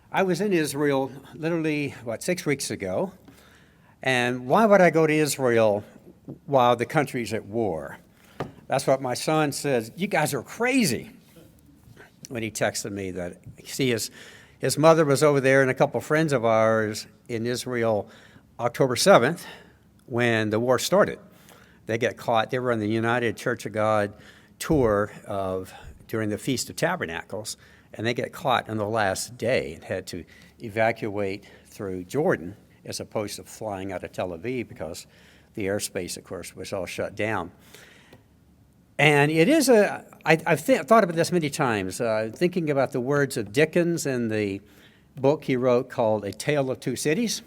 I was in Israel literally, 6 weeks ago. And why would I go to Israel while the country's at war? That's what my son says. You guys are crazy. When he texted me that, see, his mother was over there and a couple friends of ours in Israel October 7th when the war started. They got caught. They were on the United Church of God tour during the Feast of Tabernacles, and they get caught on the last day and had to evacuate through Jordan as opposed to flying out of Tel Aviv because the airspace, of course, was all shut down. And it is I've thought about this many times, thinking about the words of Dickens in the book he wrote called A Tale of Two Cities.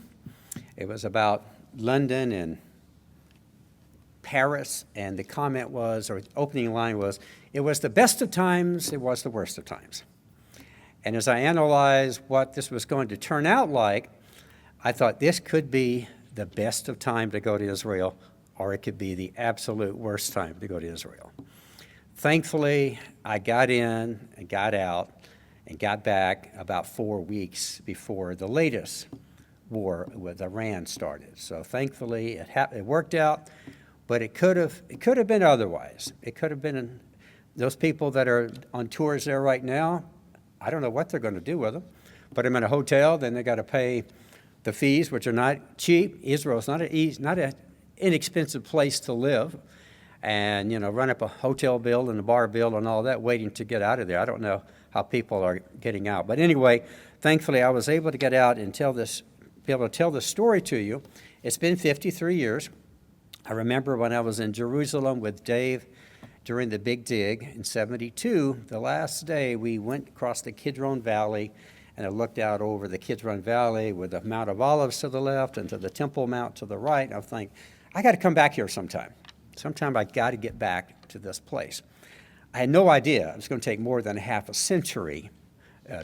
It was about London and Paris, and the comment was, or the opening line was, it was the best of times, it was the worst of times. And as I analyzed what this was going to turn out like, I thought this could be the best of time to go to Israel, or it could be the absolute worst time to go to Israel. Thankfully, I got in and got out and got back about 4 weeks before the latest war with Iran started. So thankfully, it worked out, but it could have been otherwise. It could have been those people that are on tours there right now. I don't know what they're going to do with them. Put them in a hotel, then they got to pay the fees, which are not cheap. Israel's not an inexpensive place to live, and run up a hotel bill and a bar bill and all that, waiting to get out of there. I don't know how people are getting out, but anyway, thankfully I was able to get out and be able to tell this story to you. It's been 53 years. I remember when I was in Jerusalem with Dave during the Big Dig in '72. The last day we went across the Kidron Valley, and I looked out over the Kidron Valley with the Mount of Olives to the left and to the Temple Mount to the right. And I was thinking, I got to come back here sometime. Sometime I got to get back to this place. I had no idea it was going to take more than half a century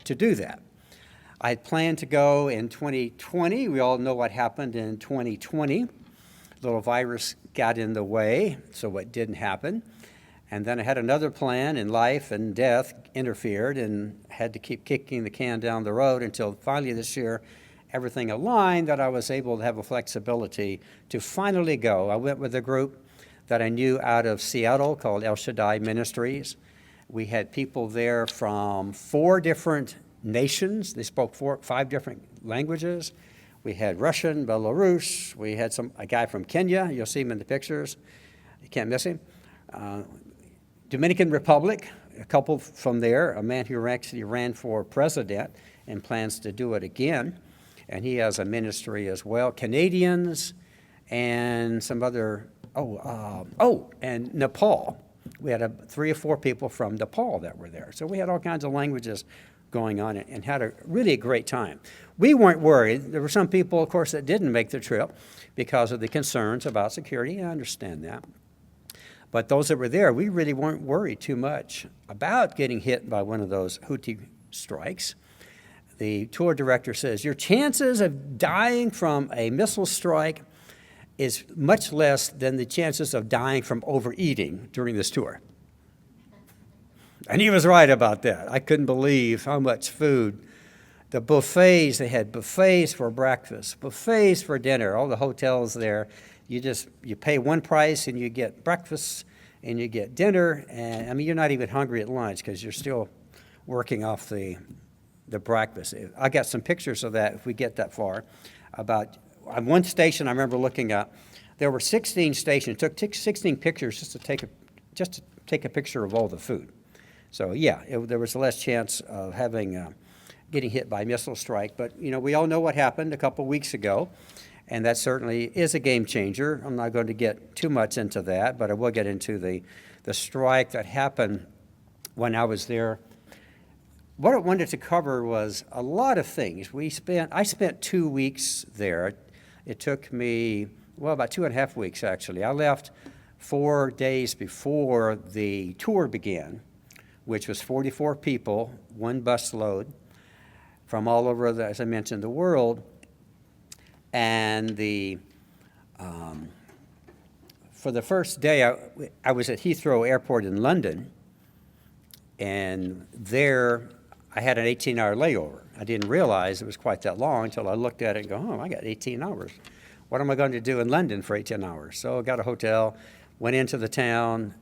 to do that. I had planned to go in 2020. We all know what happened in 2020. The little virus got in the way, so it didn't happen. And then I had another plan, and life and death interfered, and had to keep kicking the can down the road until finally this year everything aligned that I was able to have a flexibility to finally go. I went with a group that I knew out of Seattle called El Shaddai Ministries. We had people there from 4 different nations. They spoke 5 different languages. We had Russian, Belarus. We had a guy from Kenya. You'll see him in the pictures. You can't miss him. Dominican Republic, a couple from there, a man who actually ran for president and plans to do it again. And he has a ministry as well. Canadians and some other, and Nepal. We had 3 or 4 people from Nepal that were there. So we had all kinds of languages going on and had a really great time. We weren't worried. There were some people, of course, that didn't make the trip because of the concerns about security. I understand that. But those that were there, we really weren't worried too much about getting hit by one of those Houthi strikes. The tour director says, your chances of dying from a missile strike is much less than the chances of dying from overeating during this tour. And he was right about that. I couldn't believe how much food. The buffets, they had buffets for breakfast, buffets for dinner, all the hotels there. You pay one price and you get breakfast and you get dinner. And I mean, you're not even hungry at lunch because you're still working off the breakfast. I got some pictures of that if we get that far. On one station I remember looking at, there were 16 stations. It took 16 pictures just to take a picture of all the food. So yeah, there was less chance of getting hit by a missile strike. But we all know what happened a couple weeks ago. And that certainly is a game changer. I'm not going to get too much into that, but I will get into the strike that happened when I was there. What I wanted to cover was a lot of things. I spent 2 weeks there. It took me, about 2.5 weeks, actually. I left 4 days before the tour began, which was 44 people, 1 bus load from all over, as I mentioned, the world. And for the first day, I was at Heathrow Airport in London, and there I had an 18-hour layover. I didn't realize it was quite that long until I looked at it and go, oh, I got 18 hours. What am I going to do in London for 18 hours? So I got a hotel, went into the town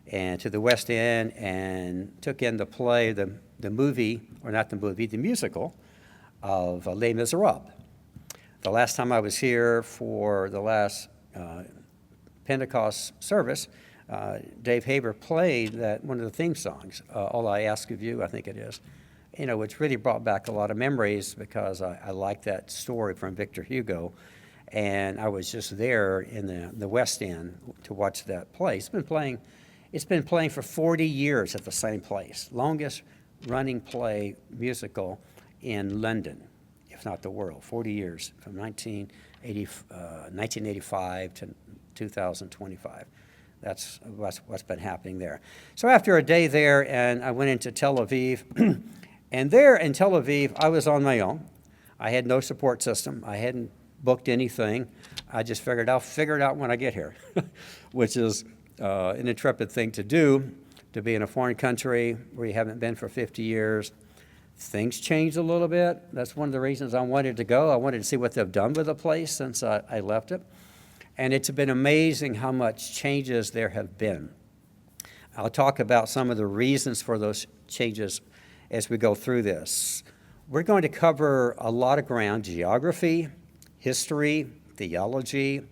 and to the West End and took in the play, the movie, or not the movie, the musical of Les Miserables. The last time I was here for the last Pentecost service, Dave Haber played one of the theme songs, All I Ask of You, I think it is, which really brought back a lot of memories because I like that story from Victor Hugo. And I was just there in the West End to watch that play. It's been playing for 40 years at the same place, longest running play musical in London, if not the world, 40 years, from 1985 to 2025. That's what's been happening there. So after a day there, and I went into Tel Aviv, and there in Tel Aviv, I was on my own. I had no support system. I hadn't booked anything. I just figured I'll figure it out when I get here, which is an intrepid thing to do, to be in a foreign country where you haven't been for 50 years. Things changed a little bit. That's one of the reasons I wanted to go. I wanted to see what they've done with the place since I left it. And it's been amazing how much changes there have been. I'll talk about some of the reasons for those changes as we go through this. We're going to cover a lot of ground: geography, history, theology,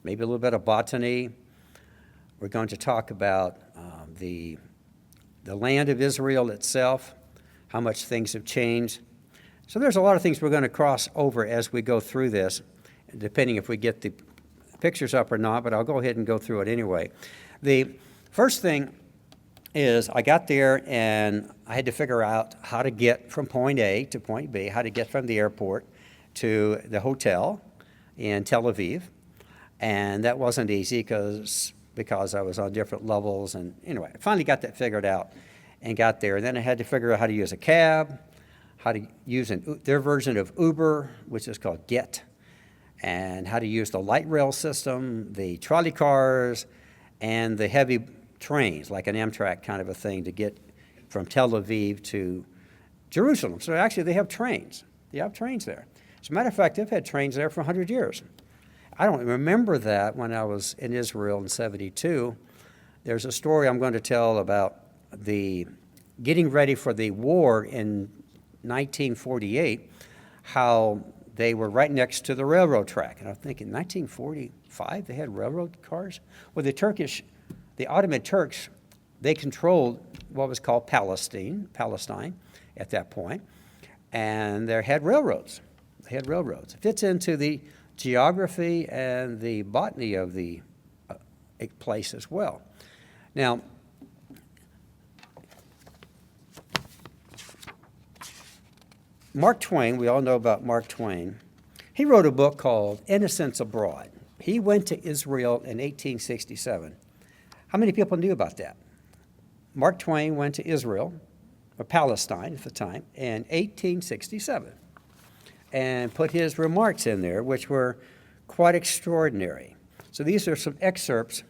maybe a little bit of botany. We're going to talk about the land of Israel itself, how much things have changed. So there's a lot of things we're going to cross over as we go through this, depending if we get the pictures up or not, but I'll go ahead and go through it anyway. The first thing is I got there and I had to figure out how to get from point A to point B, how to get from the airport to the hotel in Tel Aviv. And that wasn't easy because I was on different levels. And anyway, I finally got that figured out and got there. And then I had to figure out how to use a cab, how to use their version of Uber, which is called Get, and how to use the light rail system, the trolley cars, and the heavy trains, like an Amtrak kind of a thing, to get from Tel Aviv to Jerusalem. So actually they have trains. They have trains there. As a matter of fact, they've had trains there for 100 years. I don't remember that when I was in Israel in 72. There's a story I'm going to tell about the getting ready for the war in 1948, how they were right next to the railroad track. And I'm thinking, 1945, they had railroad cars? Well, the Ottoman Turks, they controlled what was called Palestine at that point, and they had railroads. It fits into the geography and the botany of the place as well. Now, Mark Twain, we all know about Mark Twain. He wrote a book called Innocents Abroad. He went to Israel in 1867. How many people knew about that? Mark Twain went to Israel, or Palestine at the time, in 1867 and put his remarks in there, which were quite extraordinary. So these are some excerpts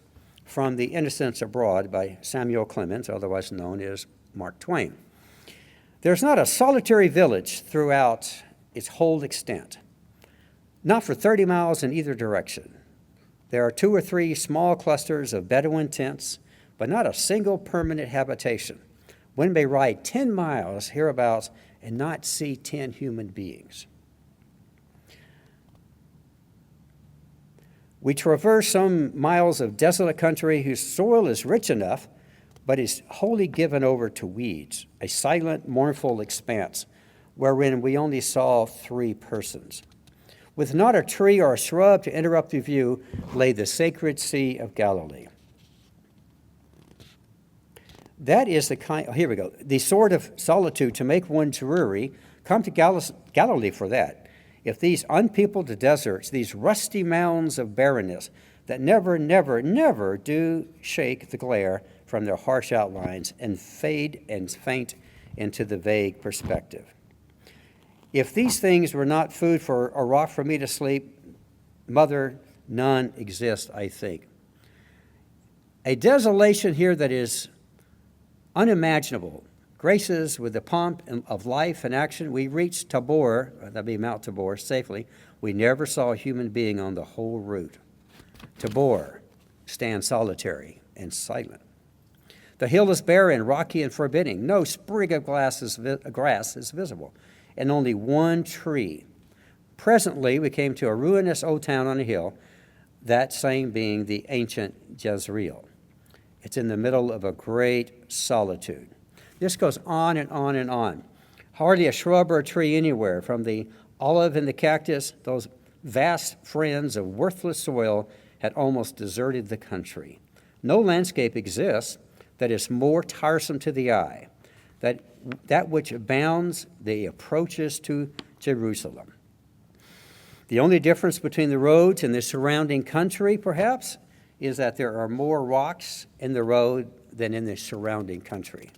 from The Innocents Abroad by Samuel Clemens, otherwise known as Mark Twain. There's not a solitary village throughout its whole extent, not for 30 miles in either direction. There are 2 or 3 small clusters of Bedouin tents, but not a single permanent habitation. One may ride 10 miles hereabouts and not see 10 human beings. We traverse some miles of desolate country whose soil is rich enough, but is wholly given over to weeds, a silent, mournful expanse wherein we only saw 3 persons. With not a tree or a shrub to interrupt the view lay the sacred Sea of Galilee. That is the sort of solitude to make one dreary. Come to Galilee for that. If these unpeopled deserts, these rusty mounds of barrenness that never, never, never do shake the glare from their harsh outlines and fade and faint into the vague perspective. If these things were not food for a rock for me to sleep, Mother, none exist, I think. A desolation here that is unimaginable, graces with the pomp of life and action, we reached Tabor, that'd be Mount Tabor, safely. We never saw a human being on the whole route. Tabor stands solitary and silent. The hill is barren, rocky, and forbidding. No sprig of grass is visible, and only one tree. Presently, we came to a ruinous old town on a hill, that same being the ancient Jezreel. It's in the middle of a great solitude. This goes on and on and on. Hardly a shrub or a tree anywhere, from the olive and the cactus. Those vast friends of worthless soil had almost deserted the country. No landscape exists that is more tiresome to the eye, that which abounds the approaches to Jerusalem. The only difference between the roads and the surrounding country, perhaps, is that there are more rocks in the road than in the surrounding country.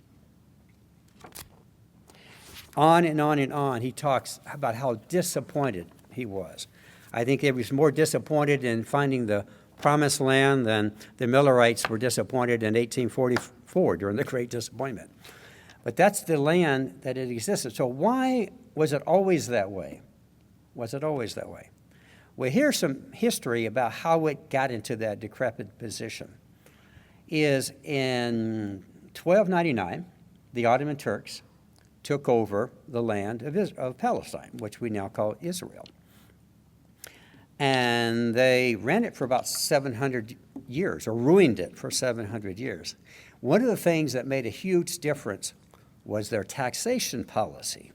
On and on and on, he talks about how disappointed he was. I think he was more disappointed in finding the promised land than the Millerites were disappointed in 1844 during the Great Disappointment. But that's the land that it existed. So why was it always that way? Was it always that way? Well, here's some history about how it got into that decrepit position. Is in 1299, the Ottoman Turks took over the land of Palestine, which we now call Israel. And they ran it for about 700 years, or ruined it for 700 years. One of the things that made a huge difference was their taxation policy.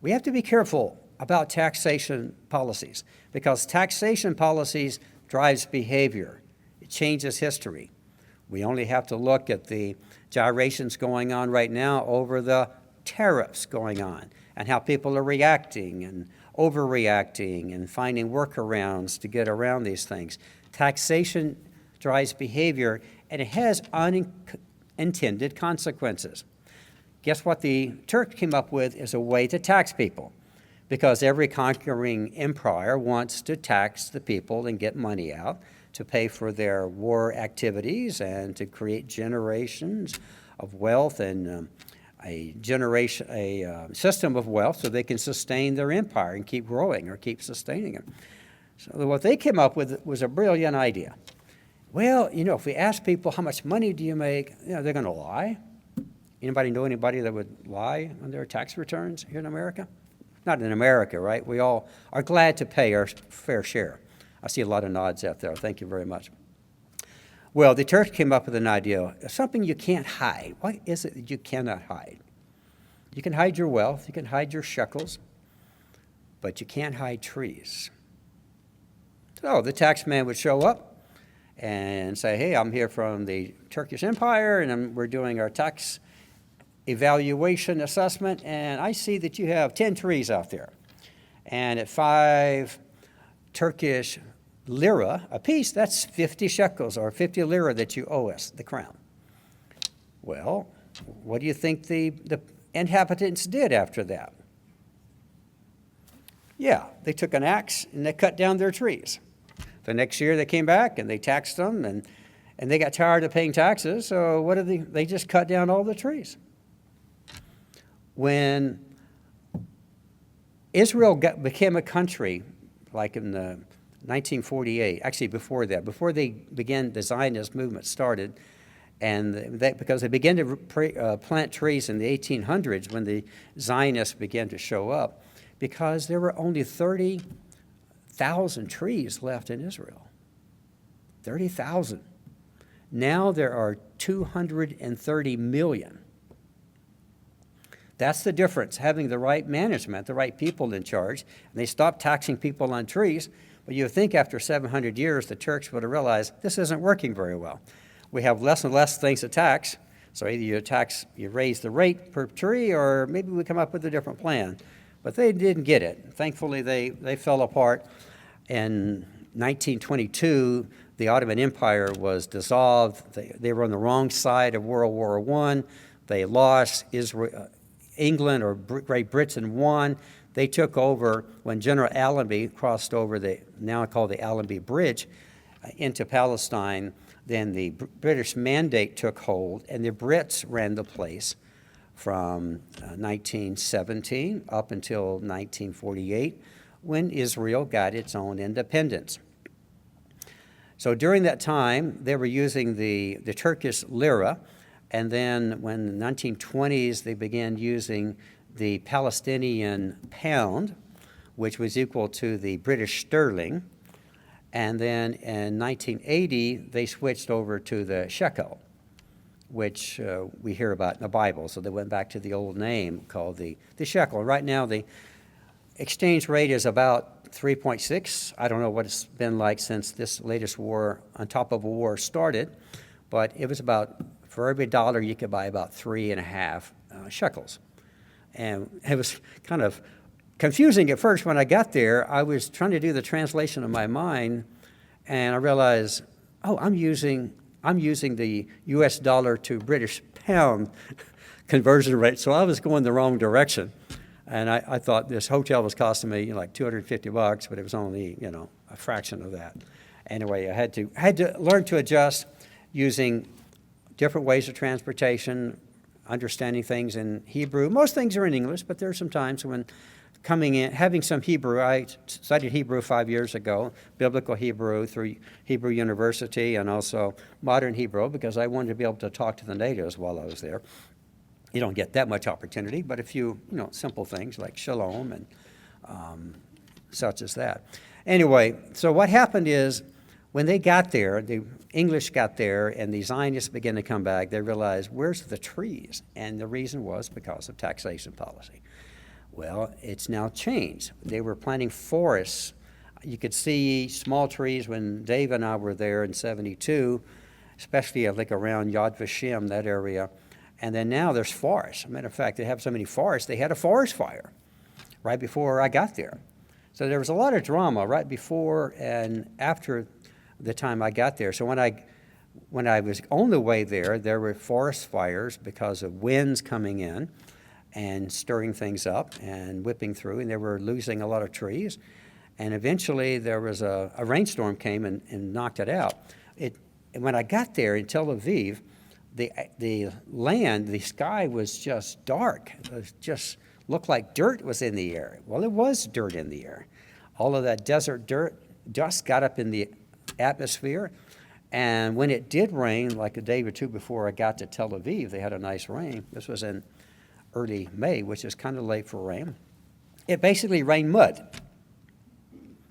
We have to be careful about taxation policies, because taxation policies drives behavior. It changes history. We only have to look at the gyrations going on right now over the tariffs going on and how people are reacting and overreacting and finding workarounds to get around these things. Taxation drives behavior, and it has unintended consequences. Guess what the Turks came up with is a way to tax people, because every conquering empire wants to tax the people and get money out to pay for their war activities and to create generations of wealth and a system of wealth so they can sustain their empire and keep growing or keep sustaining it. So what they came up with was a brilliant idea. Well, if we ask people how much money do you make, they're going to lie. Anybody know anybody that would lie on their tax returns here in America? Not in America, right? We all are glad to pay our fair share. I see a lot of nods out there. Thank you very much. Well, the Turks came up with an idea, something you can't hide. What is it that you cannot hide? You can hide your wealth, you can hide your shekels, but you can't hide trees. So the tax man would show up and say, hey, I'm here from the Turkish Empire, and we're doing our tax evaluation assessment, and I see that you have 10 trees out there. And at 5 Turkish lira a piece, that's 50 shekels, or 50 lira that you owe us, the crown. Well, what do you think the inhabitants did after that? Yeah, they took an axe and they cut down their trees. The next year they came back and they taxed them, and they got tired of paying taxes, so what did they just cut down all the trees. When Israel became a country, like in the 1948, actually before that, before the Zionist movement started, and because they began to plant trees in the 1800s when the Zionists began to show up, because there were only 30,000 trees left in Israel. 30,000. Now there are 230 million. That's the difference, having the right management, the right people in charge. And they stopped taxing people on trees. But you would think after 700 years, the Turks would have realized this isn't working very well. We have less and less things to tax. So either you raise the rate per tree, or maybe we come up with a different plan. But they didn't get it. Thankfully, they fell apart. In 1922, the Ottoman Empire was dissolved. They were on the wrong side of World War I. They lost. England or Great Britain won. They took over when General Allenby crossed over the now called the Allenby Bridge into Palestine. Then the British Mandate took hold, and the Brits ran the place from 1917 up until 1948, when Israel got its own independence. So during that time, they were using the Turkish lira, and then when the 1920s, they began using the Palestinian pound, which was equal to the British sterling. And then in 1980, they switched over to the shekel, which we hear about in the Bible. So they went back to the old name called the shekel. Right now, the exchange rate is about 3.6. I don't know what it's been like since this latest war on top of a war started, but it was about, for every dollar, you could buy about 3.5 shekels. And it was kind of confusing at first. When I got there, I was trying to do the translation in my mind, and I realized, oh, I'm using the U.S. dollar to British pound conversion rate, so I was going the wrong direction. And I thought this hotel was costing me like $250, but it was only a fraction of that. Anyway, I had to learn to adjust using different ways of transportation, understanding things in Hebrew. Most things are in English, but there are some times when coming in, having some Hebrew. I studied Hebrew 5 years ago, biblical Hebrew through Hebrew University, and also modern Hebrew, because I wanted to be able to talk to the natives while I was there. You don't get that much opportunity, but a few, simple things like shalom and such as that. Anyway, so what happened is when they got there, the English got there, and the Zionists began to come back, they realized, where's the trees? And the reason was because of taxation policy. Well, it's now changed. They were planting forests. You could see small trees when Dave and I were there in 72, especially like around Yad Vashem, that area. And then now there's forests. As a matter of fact, they have so many forests, they had a forest fire right before I got there. So there was a lot of drama right before and after the time I got there. So when I was on the way there were forest fires because of winds coming in and stirring things up and whipping through, and they were losing a lot of trees. And eventually there was a rainstorm came and knocked it out. When I got there in Tel Aviv, the land, the sky was just dark. It just looked like dirt was in the air. Well, it was dirt in the air. All of that desert dust got up in the atmosphere. And when it did rain, like a day or two before I got to Tel Aviv, they had a nice rain. This was in early May, which is kind of late for rain. It basically rained mud.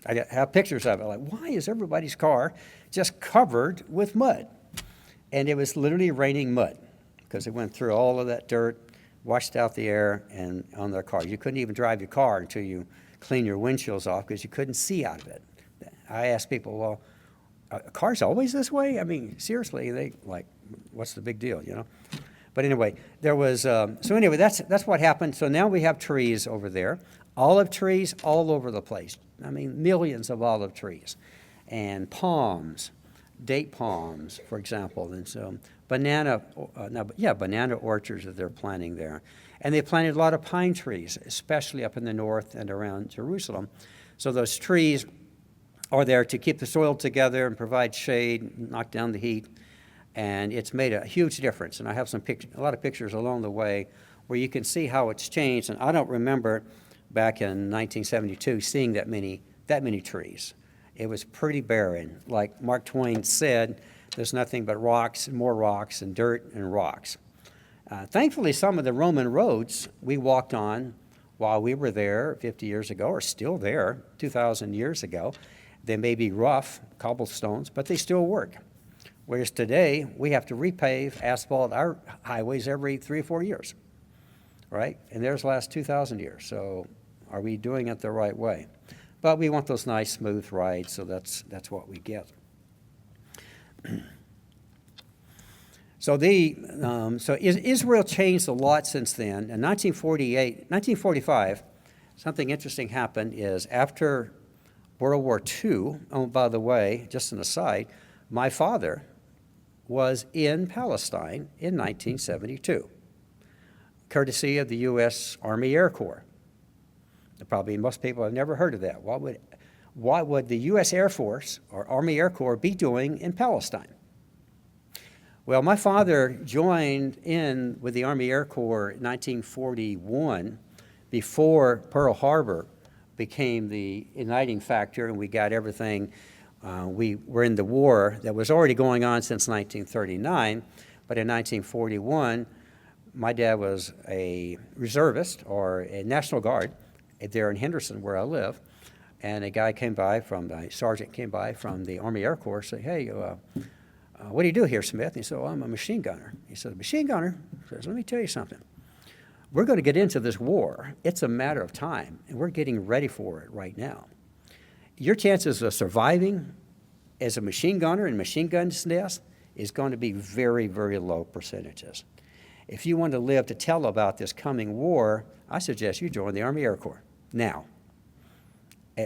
I have pictures of it. Like, why is everybody's car just covered with mud? And it was literally raining mud because it went through all of that dirt, washed out the air, and on their car. You couldn't even drive your car until you clean your windshields off because you couldn't see out of it. I asked people, well, are cars always this way? I mean, seriously, they like, what's the big deal, But anyway, there was, so anyway, that's what happened. So now we have trees over there, olive trees all over the place. I mean, millions of olive trees and palms. Date palms, for example, and so banana orchards that they're planting there. And they planted a lot of pine trees, especially up in the north and around Jerusalem. So those trees are there to keep the soil together and provide shade, knock down the heat, and it's made a huge difference. And I have a lot of pictures along the way where you can see how it's changed. And I don't remember back in 1972 seeing that many trees. It was pretty barren. Like Mark Twain said, there's nothing but rocks and more rocks and dirt and rocks. Thankfully, some of the Roman roads we walked on while we were there 50 years ago are still there, 2,000 years ago. They may be rough, cobblestones, but they still work. Whereas today, we have to repave, asphalt our highways every 3 or 4 years, right? And there's the last 2,000 years. So are we doing it the right way? But we want those nice, smooth rides, so that's what we get. So Israel changed a lot since then. In 1945, something interesting happened is after World War II, oh, by the way, just an aside, my father was in Palestine in 1972, courtesy of the U.S. Army Air Corps. Probably most people have never heard of that. What would the U.S. Air Force or Army Air Corps be doing in Palestine? Well, my father joined in with the Army Air Corps in 1941 before Pearl Harbor became the uniting factor, and we got everything. We were in the war that was already going on since 1939, but in 1941, my dad was a reservist or a National Guard there in Henderson, where I live, and a sergeant came by from the Army Air Corps, said, "Hey, what do you do here, Smith?" And he said, "Oh, I'm a machine gunner." He said, "Machine gunner?" He says, "Let me tell you something. We're going to get into this war. It's a matter of time, and we're getting ready for it right now. Your chances of surviving as a machine gunner in machine gun's nest is going to be very, very low percentages. If you want to live to tell about this coming war, I suggest you join the Army Air Corps now.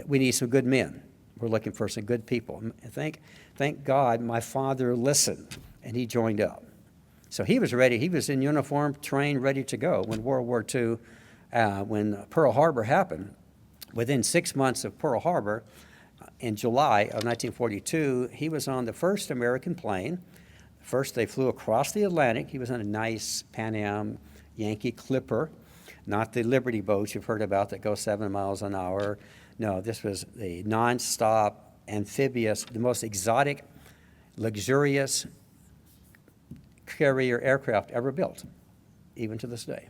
We need some good men. We're looking for some good people." And thank God my father listened, and he joined up. So he was ready. He was in uniform, trained, ready to go when World War II, when Pearl Harbor happened. Within 6 months of Pearl Harbor, in July of 1942, he was on the first American plane. First, they flew across the Atlantic. He was on a nice Pan Am Yankee Clipper, not the Liberty boats you've heard about that go 7 miles an hour. No, this was a nonstop, amphibious, the most exotic, luxurious carrier aircraft ever built, even to this day.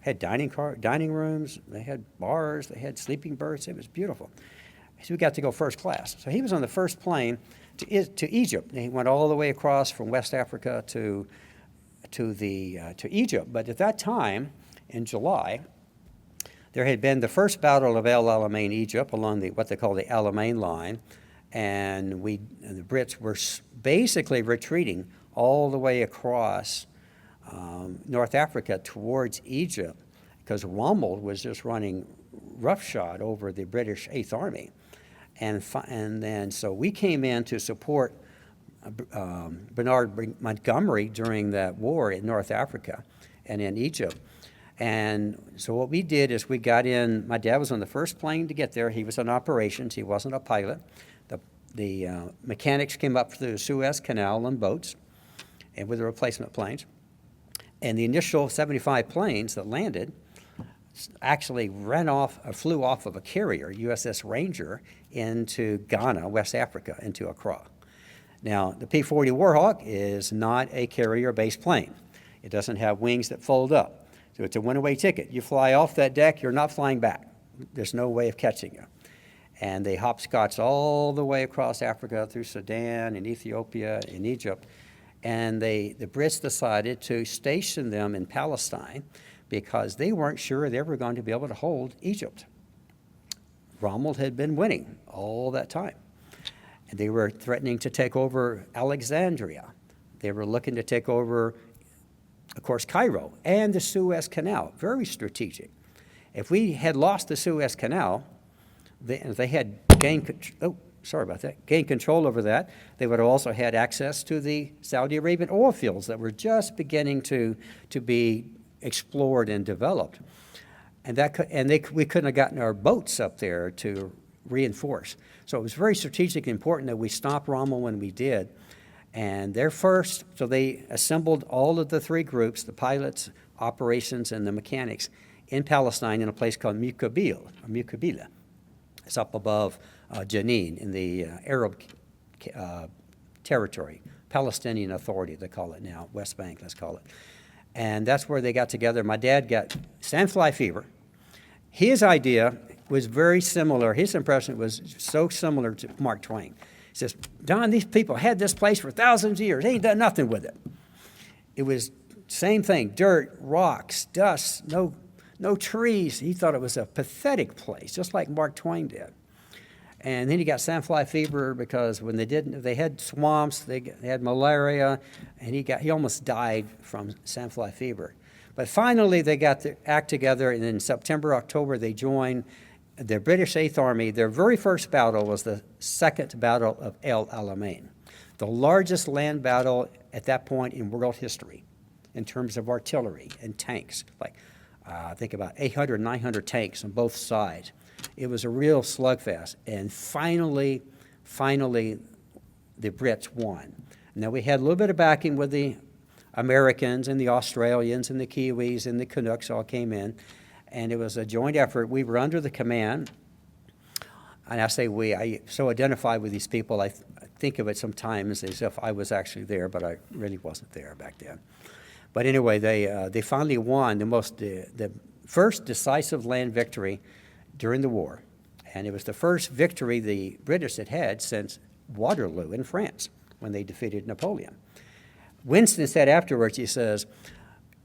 Had dining rooms, they had bars, they had sleeping berths. It was beautiful. So we got to go first class. So he was on the first plane to Egypt. And he went all the way across from West Africa to Egypt. But at that time, in July, there had been the first battle of El Alamein, Egypt, along what they call the Alamein line, and the Brits were basically retreating all the way across North Africa towards Egypt, because Rommel was just running roughshod over the British Eighth Army, and then so we came in to support Bernard Montgomery during that war in North Africa and in Egypt. And so what we did is we got in. My dad was on the first plane to get there. He was on operations. He wasn't a pilot. The mechanics came up through the Suez Canal on boats and with the replacement planes. And the initial 75 planes that landed actually flew off of a carrier, USS Ranger, into Ghana, West Africa, into Accra. Now, the P-40 Warhawk is not a carrier-based plane. It doesn't have wings that fold up. So it's a one-way ticket. You fly off that deck, you're not flying back. There's no way of catching you. And they hopscotched all the way across Africa through Sudan and Ethiopia and Egypt. And the Brits decided to station them in Palestine because they weren't sure they were going to be able to hold Egypt. Rommel had been winning all that time. And they were threatening to take over Alexandria. They were looking to take over, of course, Cairo and the Suez Canal. Very strategic. If we had lost the Suez Canal, they had gained control over that. They would have also had access to the Saudi Arabian oil fields that were just beginning to be explored and developed. And we couldn't have gotten our boats up there to reinforce. So it was very strategically important that we stop Rommel when we did. And so they assembled all of the three groups, the pilots, operations, and the mechanics, in Palestine in a place called Muqabila. It's up above Jenin in the Arab territory, Palestinian Authority, they call it now, West Bank, let's call it. And that's where they got together. My dad got sandfly fever. His idea was very similar. His impression was so similar to Mark Twain. He says, "Don, these people had this place for thousands of years. They ain't done nothing with it." It was same thing, dirt, rocks, dust, no trees. He thought it was a pathetic place, just like Mark Twain did. And then he got sandfly fever because when they had swamps, they had malaria, and he almost died from sandfly fever. But finally, they got their act together, and in September, October, they joined the British Eighth Army. Their very first battle was the Second Battle of El Alamein, the largest land battle at that point in world history in terms of artillery and tanks. Think about 800, 900 tanks on both sides. It was a real slugfest. And finally, the Brits won. Now, we had a little bit of backing with the Americans and the Australians and the Kiwis and the Canucks all came in, and it was a joint effort. We were under the command, and I say we, I so identify with these people, I think of it sometimes as if I was actually there, but I really wasn't there back then. But anyway, they finally won the first decisive land victory during the war, and it was the first victory the British had had since Waterloo in France when they defeated Napoleon. Winston said afterwards, he says,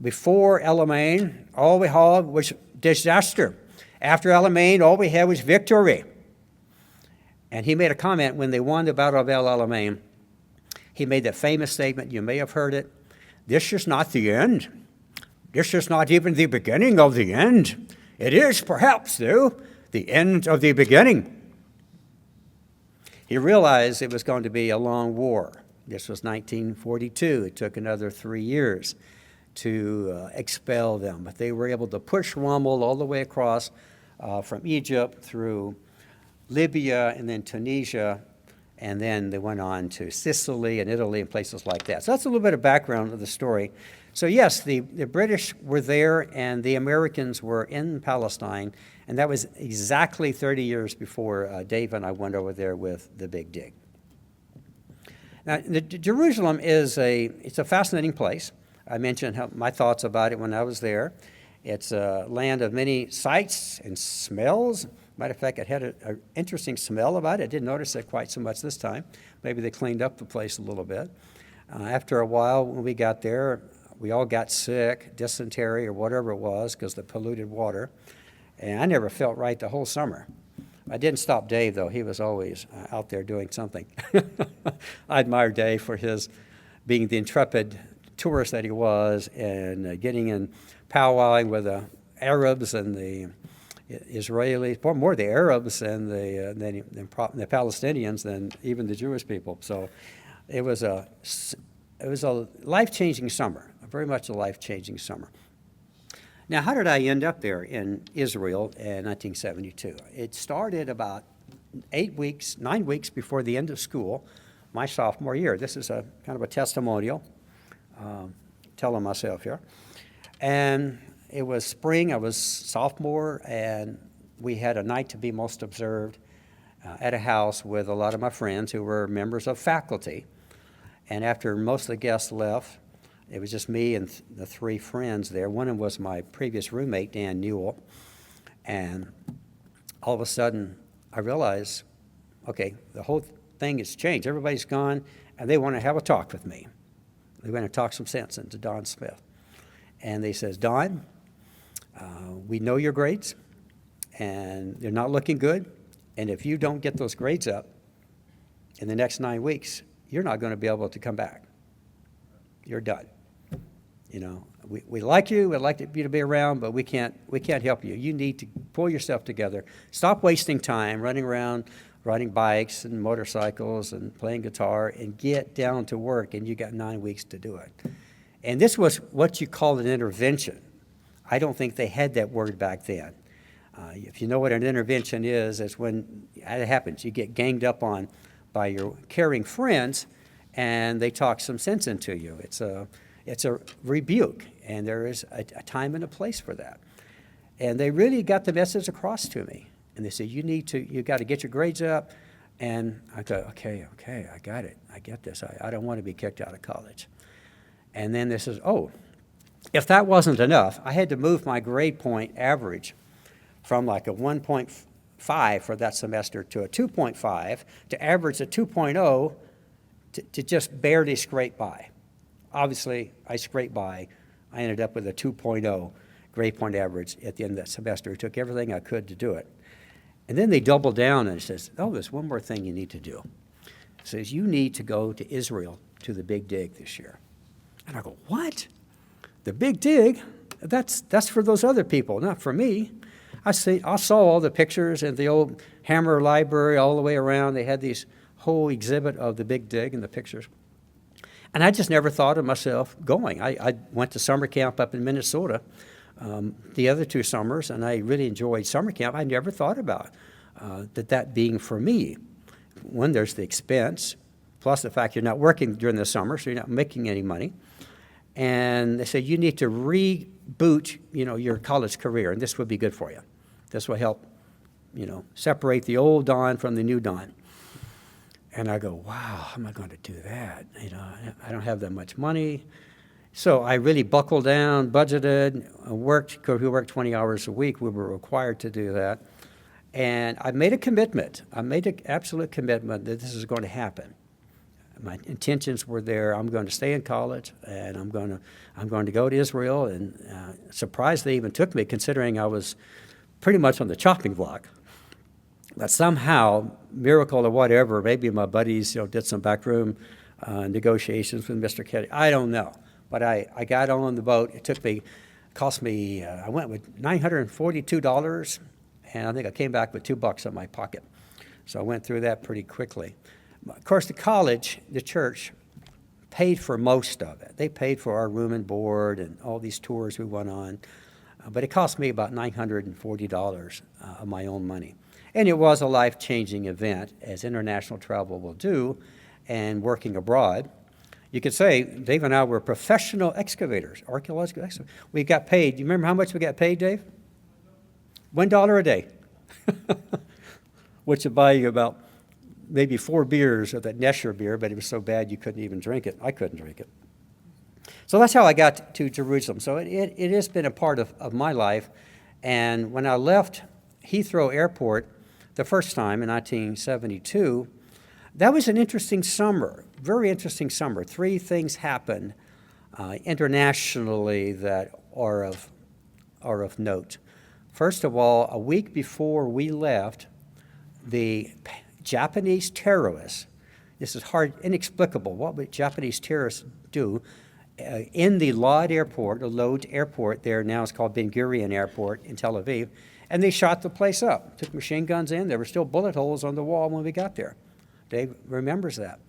before Alamein, all we had was disaster. After Alamein, all we had was victory. And he made a comment when they won the Battle of El Alamein. He made that famous statement, you may have heard it, this is not the end. This is not even the beginning of the end. It is perhaps, though, the end of the beginning. He realized it was going to be a long war. This was 1942. It took another 3 years to expel them. But they were able to push Rommel all the way across from Egypt through Libya and then Tunisia, and then they went on to Sicily and Italy and places like that. So that's a little bit of background of the story. So yes, the British were there and the Americans were in Palestine, and that was exactly 30 years before Dave and I went over there with the Big Dig. Now, Jerusalem it's a fascinating place. I mentioned my thoughts about it when I was there. It's a land of many sights and smells. Matter of fact, it had an interesting smell about it. I didn't notice it quite so much this time. Maybe they cleaned up the place a little bit. After a while, when we got there, we all got sick, dysentery or whatever it was, because of the polluted water. And I never felt right the whole summer. I didn't stop Dave, though. He was always out there doing something. I admire Dave for his being the intrepid tourist that he was and getting in powwowing with the Arabs and the Israelis, more the Arabs and the Palestinians than even the Jewish people. So it was a life-changing summer, very much a life-changing summer. Now, how did I end up there in Israel in 1972? It started about 9 weeks before the end of school, my sophomore year. This is a kind of a testimonial, telling myself here. And it was spring, I was sophomore, and we had a night to be most observed at a house with a lot of my friends who were members of faculty. And after most of the guests left, it was just me and the three friends there. One of them was my previous roommate, Dan Newell. And all of a sudden, I realized, okay, the whole thing has changed. Everybody's gone, and they want to have a talk with me. They want to talk some sense into Don Smith. And they says, Don, we know your grades, and they're not looking good. And if you don't get those grades up in the next 9 weeks, you're not going to be able to come back. You're done. You know, we like you, we'd like you to be around, but we can't help you. You need to pull yourself together. Stop wasting time running around, riding bikes and motorcycles and playing guitar, and get down to work, and you got 9 weeks to do it. And this was what you call an intervention. I don't think they had that word back then. If you know what an intervention is, it's when it happens. You get ganged up on by your caring friends, and they talk some sense into you. It's a rebuke, and there is a time and a place for that. And they really got the message across to me. And they said, you got to get your grades up. And I thought, okay, I got it. I get this. I don't want to be kicked out of college. And then they says, if that wasn't enough, I had to move my grade point average from like a 1.5 for that semester to a 2.5 to average a 2.0 to just barely scrape by. Obviously, I scraped by. I ended up with a 2.0 grade point average at the end of that semester. It took everything I could to do it. And then they doubled down and says, there's one more thing you need to do. It says, you need to go to Israel to the Big Dig this year. And I go, what? The Big Dig? That's for those other people, not for me. I saw all the pictures in the old Hammer Library all the way around. They had these whole exhibit of the Big Dig and the pictures. And I just never thought of myself going. I went to summer camp up in Minnesota the other 2 summers, and I really enjoyed summer camp. I never thought about that being for me. One, there's the expense. plus the fact you're not working during the summer, so you're not making any money. And they said, you need to reboot, your college career, and this would be good for you. This will help, separate the old Don from the new Don. And I go, wow, how am I going to do that? I don't have that much money. So I really buckled down, budgeted, worked, because we worked 20 hours a week. We were required to do that. And I made a commitment. I made an absolute commitment that this is going to happen. My intentions were there. I'm going to stay in college, and I'm going to go to Israel. And surprised they even took me, considering I was pretty much on the chopping block. But somehow, miracle or whatever, maybe my buddies did some backroom negotiations with Mr. Kelly. I don't know. But I got on the boat. Cost me, I went with $942, and I think I came back with $2 in my pocket. So I went through that pretty quickly. Of course, the college, the church, paid for most of it. They paid for our room and board and all these tours we went on. But it cost me about $940 of my own money. And it was a life-changing event, as international travel will do, and working abroad. You could say Dave and I were professional excavators, archaeological excavators. We got paid. Do you remember how much we got paid, Dave? $1 a day, which would buy you about maybe 4 beers of that Nesher beer, but it was so bad you couldn't even drink it. I couldn't drink it. So that's how I got to Jerusalem. So it has been a part of my life. And when I left Heathrow Airport the first time in 1972, that was an interesting summer, very interesting summer. 3 things happened internationally that are of note. First of all, a week before we left, the Japanese terrorists, this is inexplicable, what would Japanese terrorists do in the Lod Airport, the Lod Airport there now is called Ben Gurion Airport in Tel Aviv, and they shot the place up, took machine guns in. There were still bullet holes on the wall when we got there. Dave remembers that.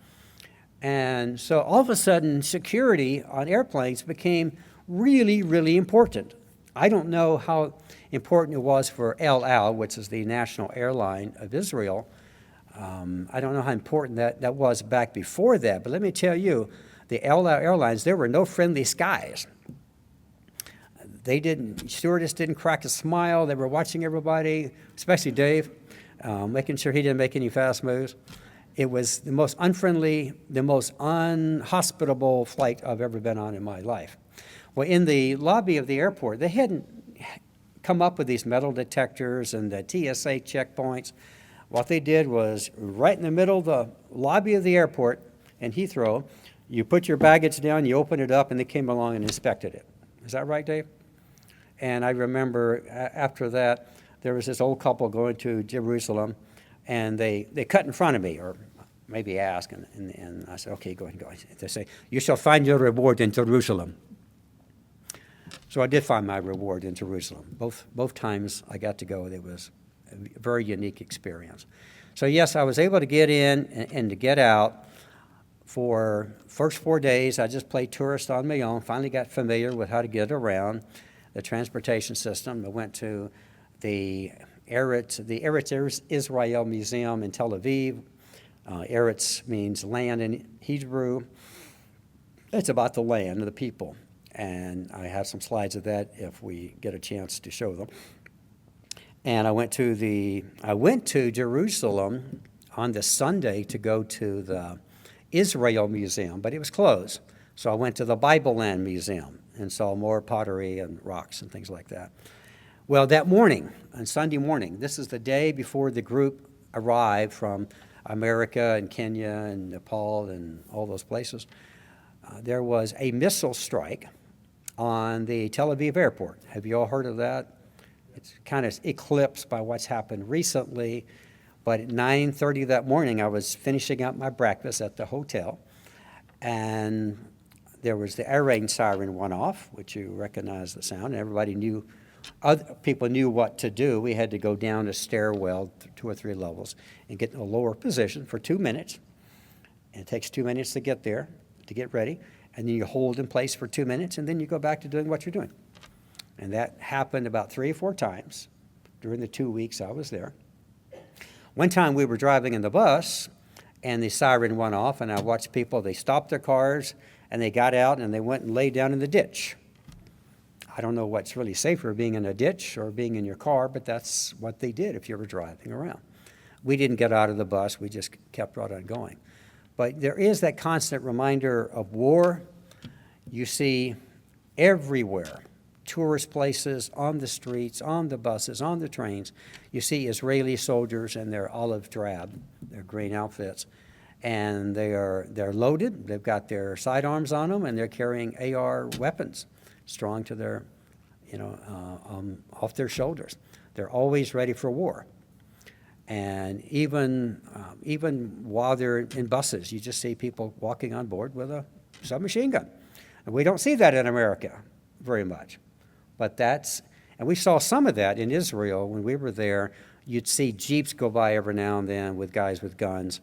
And so all of a sudden, security on airplanes became really, really important. I don't know how important it was for El Al, which is the national airline of Israel. I don't know how important that was back before that, but let me tell you, the El Al Airlines, there were no friendly skies. Stewardess didn't crack a smile. They were watching everybody, especially Dave, making sure he didn't make any fast moves. It was the most unfriendly, the most unhospitable flight I've ever been on in my life. Well, in the lobby of the airport, they hadn't come up with these metal detectors and the TSA checkpoints. What they did was right in the middle of the lobby of the airport in Heathrow, you put your baggage down, you open it up, and they came along and inspected it. Is that right, Dave? And I remember after that, there was this old couple going to Jerusalem, and they cut in front of me, or maybe asked, and I said, okay, go ahead and go. They say, you shall find your reward in Jerusalem. So I did find my reward in Jerusalem. Both times I got to go, it was a very unique experience. So yes, I was able to get in and to get out. For first 4 days, I just played tourist on my own, finally got familiar with how to get around the transportation system. I went to the Eretz Israel Museum in Tel Aviv. Eretz means land in Hebrew. It's about the land and the people. And I have some slides of that if we get a chance to show them. And I went to Jerusalem on the Sunday to go to the Israel Museum, but it was closed. So I went to the Bible Land Museum and saw more pottery and rocks and things like that. Well, that morning, on Sunday morning, this is the day before the group arrived from America and Kenya and Nepal and all those places, there was a missile strike on the Tel Aviv airport. Have you all heard of that? It's kind of eclipsed by what's happened recently. But at 9:30 that morning, I was finishing up my breakfast at the hotel, and there was the air raid siren went off, which you recognize the sound. Everybody knew, other people knew what to do. We had to go down a stairwell 2 or 3 levels and get in a lower position for 2 minutes. And it takes 2 minutes to get there, to get ready, and then you hold in place for 2 minutes, and then you go back to doing what you're doing. And that happened about 3 or 4 times during the 2 weeks I was there. One time we were driving in the bus, and the siren went off, and I watched people, they stopped their cars, and they got out, and they went and laid down in the ditch. I don't know what's really safer, being in a ditch or being in your car, but that's what they did if you were driving around. We didn't get out of the bus, we just kept right on going. But there is that constant reminder of war. You see everywhere, tourist places, on the streets, on the buses, on the trains, you see Israeli soldiers in their olive drab, their green outfits, and they're loaded, they've got their sidearms on them, and they're carrying AR weapons strung to their, off their shoulders. They're always ready for war. And even while they're in buses, you just see people walking on board with a submachine gun. And we don't see that in America very much. But and we saw some of that in Israel when we were there. You'd see Jeeps go by every now and then with guys with guns.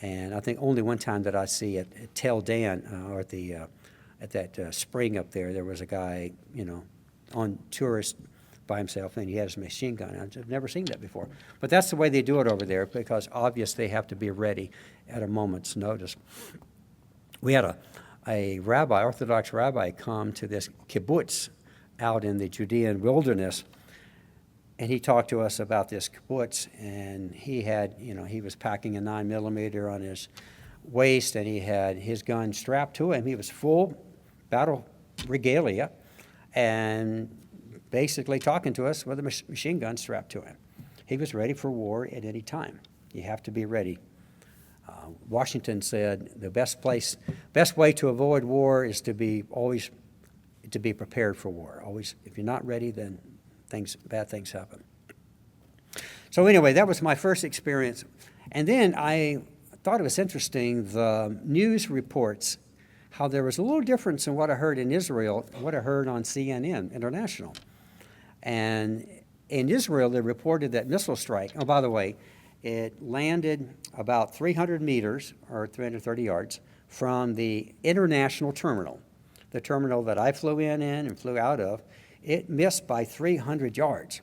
And I think only one time did I see at Tel Dan, or at that spring up there was a guy, on tourist by himself, and he had his machine gun. I've never seen that before. But that's the way they do it over there, because obviously they have to be ready at a moment's notice. We had a rabbi, Orthodox rabbi, come to this kibbutz out in the Judean wilderness, and he talked to us about this kibbutz, and he had, he was packing a 9mm on his waist, and he had his gun strapped to him. He was full battle regalia, and basically talking to us with a machine gun strapped to him. He was ready for war at any time. You have to be ready. Washington said the best way to avoid war is to be prepared for war. Always, if you're not ready, then bad things happen. So anyway, that was my first experience. And then I thought it was interesting, the news reports, how there was a little difference in what I heard in Israel and what I heard on CNN International. And in Israel, they reported that missile strike. Oh, by the way, it landed about 300 meters, or 330 yards, from the international terminal, the terminal that I flew in and flew out of. It missed by 300 yards.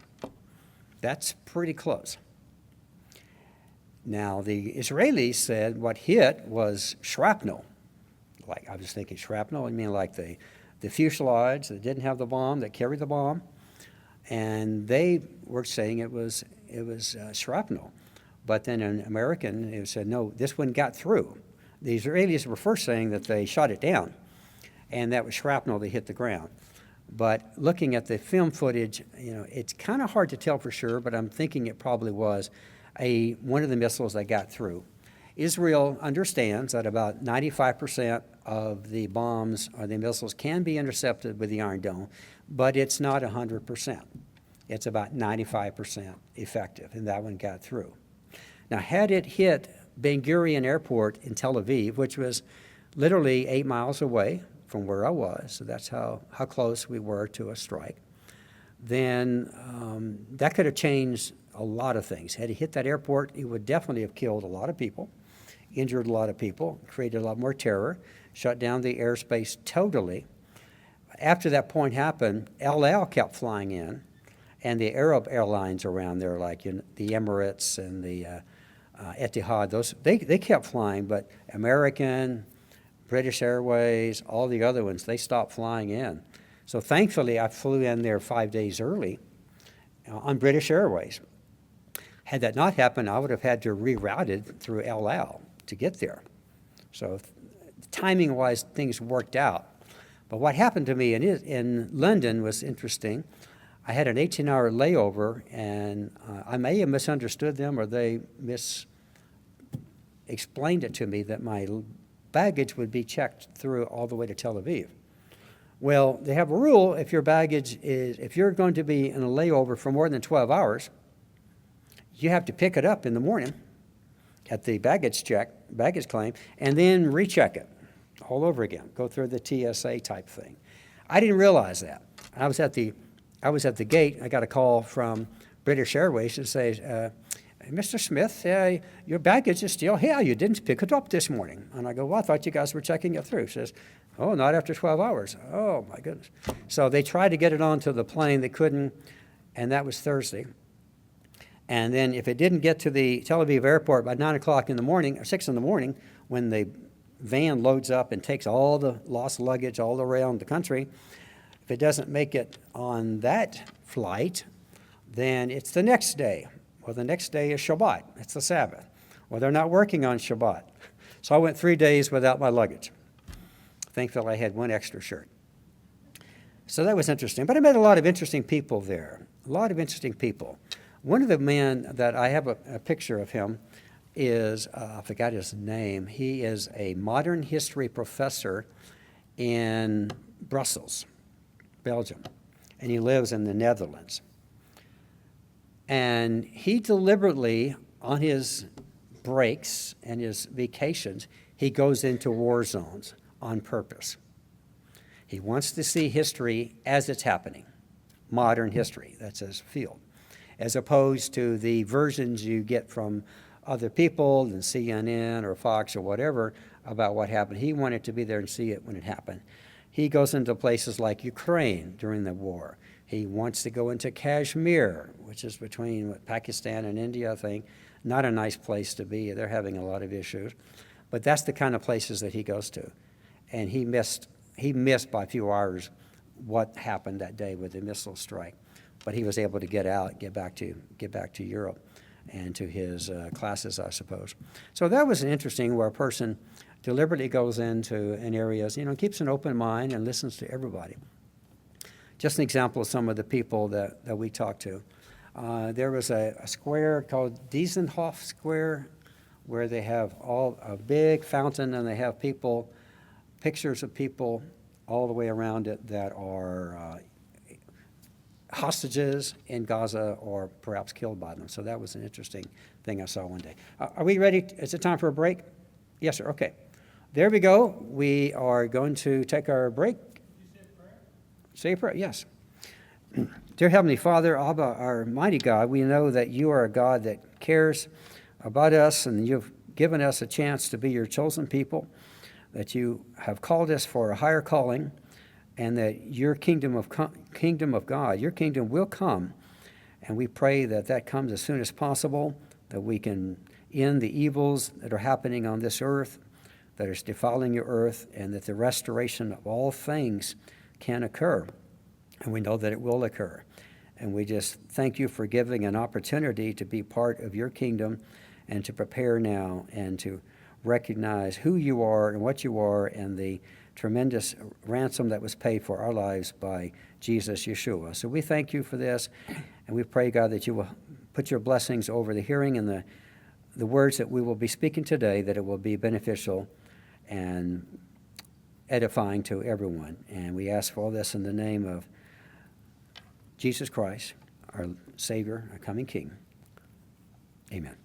That's pretty close. Now, the Israelis said what hit was shrapnel. Like, I was thinking shrapnel, I mean like the fuselage that didn't have the bomb, that carried the bomb. And they were saying it was shrapnel. But then an American said, no, this one got through. The Israelis were first saying that they shot it down, and that was shrapnel that hit the ground. But looking at the film footage, it's kind of hard to tell for sure, but I'm thinking it probably was one of the missiles that got through. Israel understands that about 95% of the bombs or the missiles can be intercepted with the Iron Dome, but it's not 100%. It's about 95% effective, and that one got through. Now, had it hit Ben Gurion Airport in Tel Aviv, which was literally 8 miles away from where I was, so that's how close we were to a strike, then that could have changed a lot of things. Had it hit that airport, it would definitely have killed a lot of people, injured a lot of people, created a lot more terror, shut down the airspace totally. After that point happened, El Al kept flying in, and the Arab airlines around there, like the Emirates and the Etihad, they kept flying, but American, British Airways, all the other ones, they stopped flying in. So thankfully, I flew in there 5 days early on British Airways. Had that not happened, I would have had to reroute it through El Al to get there. So timing-wise, things worked out. But what happened to me in London was interesting. I had an 18-hour layover, and I may have misunderstood them, or they explained it to me that my baggage would be checked through all the way to Tel Aviv. Well, they have a rule, if you're going to be in a layover for more than 12 hours, you have to pick it up in the morning at the baggage claim, and then recheck it all over again, go through the TSA type thing. I didn't realize that. I was at the gate. I got a call from British Airways to say, Mr. Smith, your baggage is still here. You didn't pick it up this morning. And I go, well, I thought you guys were checking it through. She says, oh, not after 12 hours. Oh, my goodness. So they tried to get it onto the plane. They couldn't, and that was Thursday. And then if it didn't get to the Tel Aviv airport by 9 o'clock in the morning, or 6 in the morning, when the van loads up and takes all the lost luggage all around the country, if it doesn't make it on that flight, then it's the next day. Well, the next day is Shabbat. It's the Sabbath. Well, they're not working on Shabbat. So I went 3 days without my luggage. Thankfully, I had one extra shirt. So that was interesting. But I met a lot of interesting people there, a lot of interesting people. One of the men that I have a picture of him is, I forgot his name. He is a modern history professor in Brussels, Belgium, and he lives in the Netherlands. And he deliberately, on his breaks and his vacations, he goes into war zones on purpose. He wants to see history as it's happening, modern history, that's his field, as opposed to the versions you get from other people and CNN or Fox or whatever about what happened. He wanted to be there and see it when it happened. He goes into places like Ukraine during the war. He wants to go into Kashmir, which is between Pakistan and India, I think. Not a nice place to be. They're having a lot of issues. But that's the kind of places that he goes to. And he missed by a few hours what happened that day with the missile strike. But he was able to get out, get back to Europe and to his classes, I suppose. So that was interesting, where a person deliberately goes into an area, keeps an open mind and listens to everybody. Just an example of some of the people that we talked to. There was a square called Diesenhof Square, where they have a big fountain, and they have pictures of people all the way around it that are hostages in Gaza or perhaps killed by them. So that was an interesting thing I saw one day. Are we ready? Is it time for a break? Yes, sir. Okay. There we go. We are going to take our break. Say a prayer? Yes. Dear Heavenly Father, Abba, our mighty God, we know that you are a God that cares about us, and you've given us a chance to be your chosen people, that you have called us for a higher calling, and that your kingdom of God, your kingdom will come. And we pray that that comes as soon as possible, that we can end the evils that are happening on this earth, that is defiling your earth, and that the restoration of all things can occur. And we know that it will occur. And we just thank you for giving an opportunity to be part of your kingdom and to prepare now and to recognize who you are and what you are and the tremendous ransom that was paid for our lives by Jesus Yeshua. So we thank you for this, and we pray, God, that you will put your blessings over the hearing and the words that we will be speaking today, that it will be beneficial and edifying to everyone. And we ask for all this in the name of Jesus Christ, our Savior, our coming King. Amen.